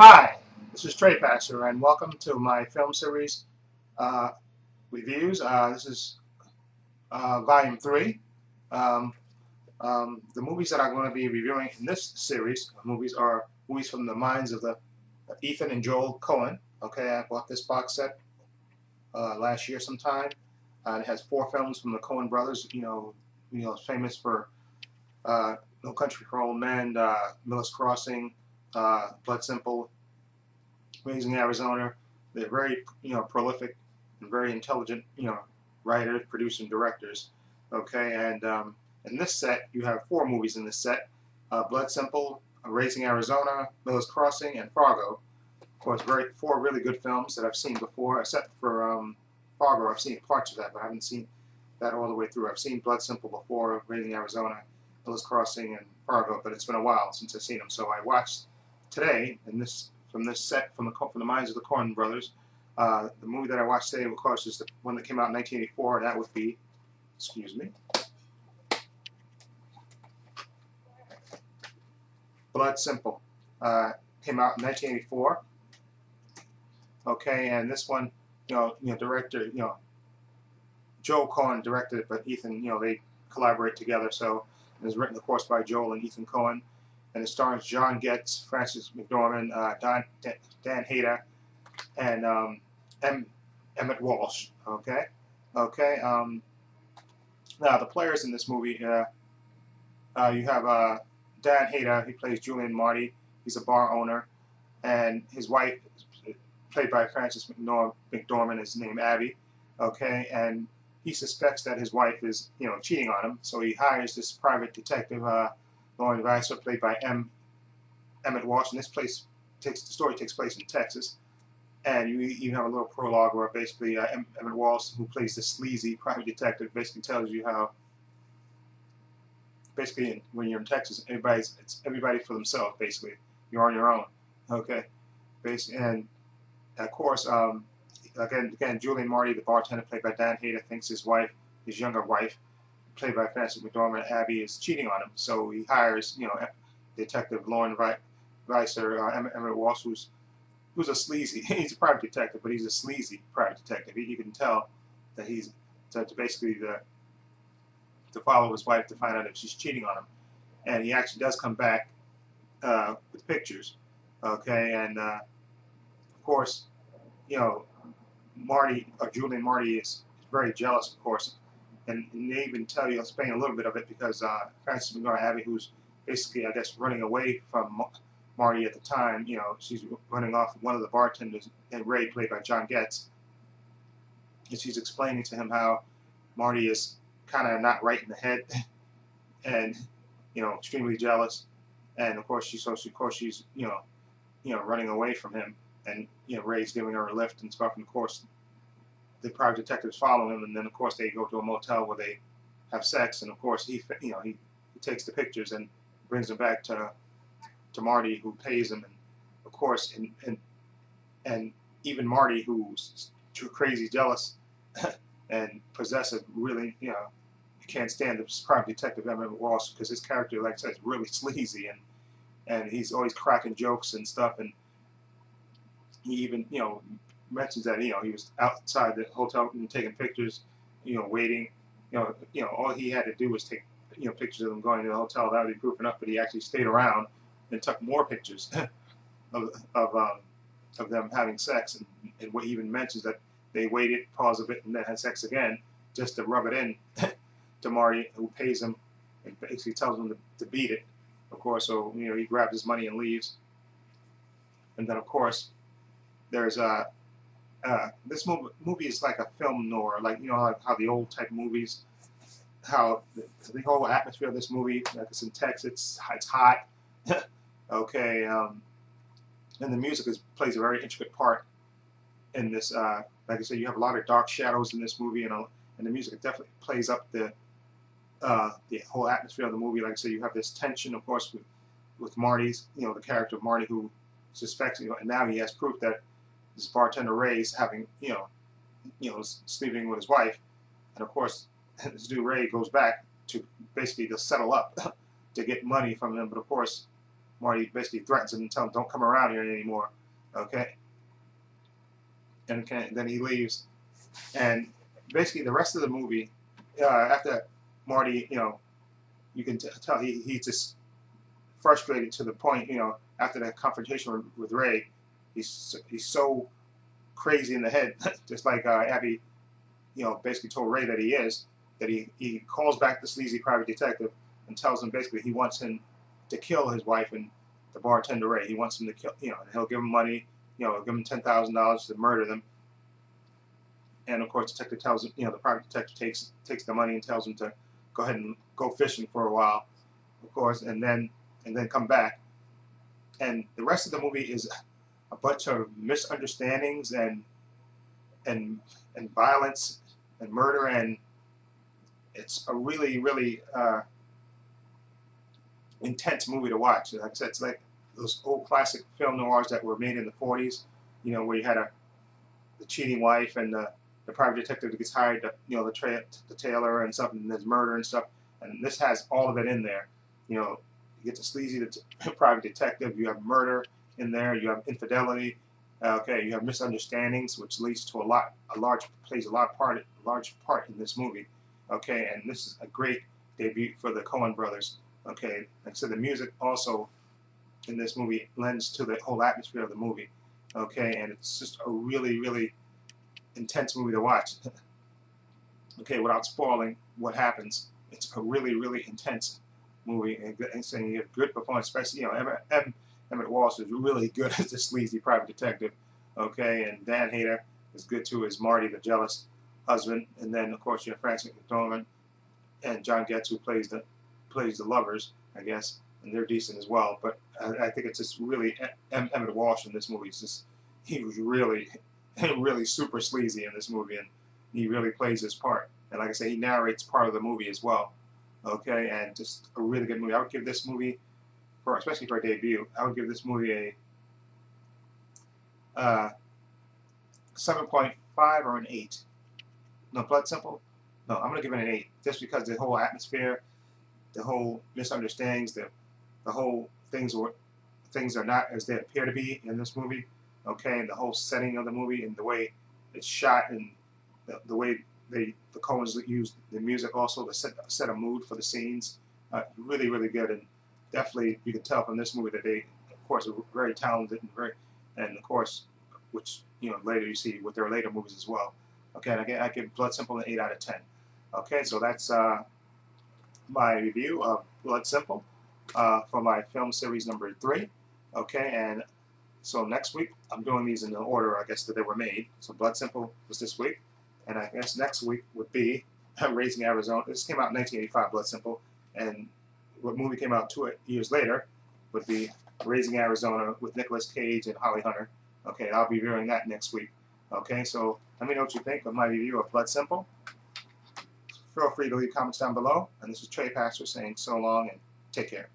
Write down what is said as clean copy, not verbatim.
Hi, this is Trey Passer, and welcome to my film series uh, reviews. This is Volume 3. Um, the movies that I'm going to be reviewing in this series movies are movies from the minds of the Ethan and Joel Coen. Okay, I bought this box set last year sometime. It has 4 films from the Coen brothers. Famous for No Country for Old Men, Miller's Crossing, Blood Simple, Raising Arizona. They're very, prolific and very intelligent, writers, producers, and directors. Okay, and in this set, you have 4 movies in this set: Blood Simple, Raising Arizona, Miller's Crossing, and Fargo. Of course, 4 really good films that I've seen before, except for Fargo. I've seen parts of that, but I haven't seen that all the way through. I've seen Blood Simple before, Raising Arizona, Miller's Crossing, and Fargo, but it's been a while since I've seen them. So I watched today, in this from this set from the minds of the Coen brothers. The movie that I watched today, of course, is the one that came out in 1984, and that would be, excuse me, Blood Simple. Came out in 1984. Okay, and this one, director, Joel Coen directed it, but Ethan, they collaborate together. So it was written, of course, by Joel and Ethan Coen, and it stars John Getz, Frances McDormand, Dan Hayter, and Emmett Walsh. Okay. Now the players in this movie, you have Dan Hayter. He plays Julian Marty. He's a bar owner, and his wife, played by Frances McDormand, is named Abby. Okay, and he suspects that his wife is, cheating on him. So he hires this private detective, Lauren Weiser, played by Emmett Walsh. And the story takes place in Texas. And you have a little prologue where basically Emmett Walsh, who plays the sleazy private detective, basically tells you how basically when you're in Texas, it's everybody for themselves. Basically, you're on your own. Okay, and of course, again, Julian Marty, the bartender, played by Dan Hayter, thinks his younger wife, played by Frances McDormand, Abby, is cheating on him. So he hires, Detective Lauren Weiser, Emmett Walsh, who's a sleazy. He's a private detective, but he's a sleazy private detective. You can tell that he's to basically to follow his wife to find out if she's cheating on him. And he actually does come back with pictures. Okay, and of course, Julian Marty is very jealous, of course, and they even tell you, explain a little bit of it because Frances McDormand, Abby, who's basically, I guess, running away from Marty at the time, she's running off with one of the bartenders, and Ray, played by John Getz, and she's explaining to him how Marty is kind of not right in the head, and extremely jealous, and of course she's running away from him, and Ray's giving her a lift and stuff, and of course the private detectives follow him, and then of course they go to a motel where they have sex, and of course he takes the pictures and brings them back to Marty, who pays him, and of course and even Marty, who's too crazy jealous and possessive, really can't stand this private detective Emmett Walsh because his character, like I said, is really sleazy, and he's always cracking jokes and stuff, and he even mentions that he was outside the hotel and taking pictures, waiting, all he had to do was take pictures of them going to the hotel. That would be proof enough, but he actually stayed around and took more pictures of them having sex, and what he even mentions that they waited, paused a bit, and then had sex again just to rub it in to Marty, who pays him and basically tells him to beat it, of course. So he grabs his money and leaves, and then of course there's this movie is like a film noir, like how the old type movies, how the whole atmosphere of this movie, like it's in Texas, it's hot, okay, and the music plays a very intricate part in this. Like I said, you have a lot of dark shadows in this movie, and the music definitely plays up the whole atmosphere of the movie. Like I said, you have this tension, of course, with Marty's, the character of Marty, who suspects, and now he has proof that this bartender Ray is having, sleeping with his wife, and of course, this dude Ray goes back to basically to settle up to get money from him, but of course, Marty basically threatens him and tells him, "Don't come around here anymore." Okay, and then he leaves, and basically the rest of the movie, after Marty, you can tell he's just frustrated to the point, after that confrontation with Ray, he's so crazy in the head, just like Abby, basically told Ray that he is, that he calls back the sleazy private detective and tells him basically he wants him to kill his wife and the bartender Ray. He wants him to kill, and he'll give him money, he'll give him $10,000 to murder them. And of course, the detective tells him, the private detective takes the money and tells him to go ahead and go fishing for a while, of course, and then come back. And the rest of the movie is a bunch of misunderstandings and violence and murder, and it's a really, really intense movie to watch. Like I said, it's like those old classic film noirs that were made in the 40s, where you had the cheating wife and the private detective that gets hired to, the tailor and stuff, and there's murder and stuff. And this has all of it in there. You get the sleazy private detective, you have murder in there, you have infidelity, okay, you have misunderstandings, which leads to plays a large part in this movie. Okay, and this is a great debut for the Coen brothers. Okay, like I said, the music also in this movie lends to the whole atmosphere of the movie. Okay, and it's just a really, really intense movie to watch. Okay, without spoiling what happens, it's a really, really intense movie, and saying you have good performance, especially Emmett Walsh is really good as the sleazy private detective. Okay, and Dan Hayter is good too as Marty, the jealous husband, and then of course you have Frances McDormand and John Getz, who plays the lovers, I guess, and they're decent as well. But I think it's just really Emmett Walsh in this movie. He was really, really super sleazy in this movie, and he really plays his part. And like I say, he narrates part of the movie as well. Okay, and just a really good movie. I would give this movie, especially for a debut, I would give this movie a 7.5 or an 8. No, Blood Simple? No, I'm going to give it an 8, just because the whole atmosphere, the whole misunderstandings, the whole things are not as they appear to be in this movie. Okay, and the whole setting of the movie and the way it's shot and the way the Coens used the music also to set a mood for the scenes. Really, really good, and definitely you can tell from this movie that they, of course, are very talented and of course, which later you see with their later movies as well. Okay, and again, I give Blood Simple an 8 out of 10. Okay, so that's my review of Blood Simple for my film series number 3. Okay, and so next week I'm doing these in the order I guess that they were made. So Blood Simple was this week, and I guess next week would be Raising Arizona. This came out in 1985, Blood Simple, and what movie came out 2 years later would be Raising Arizona with Nicolas Cage and Holly Hunter. Okay, I'll be reviewing that next week. Okay, so let me know what you think of my review of Blood Simple. Feel free to leave comments down below. And this is Trey Pastor saying so long and take care.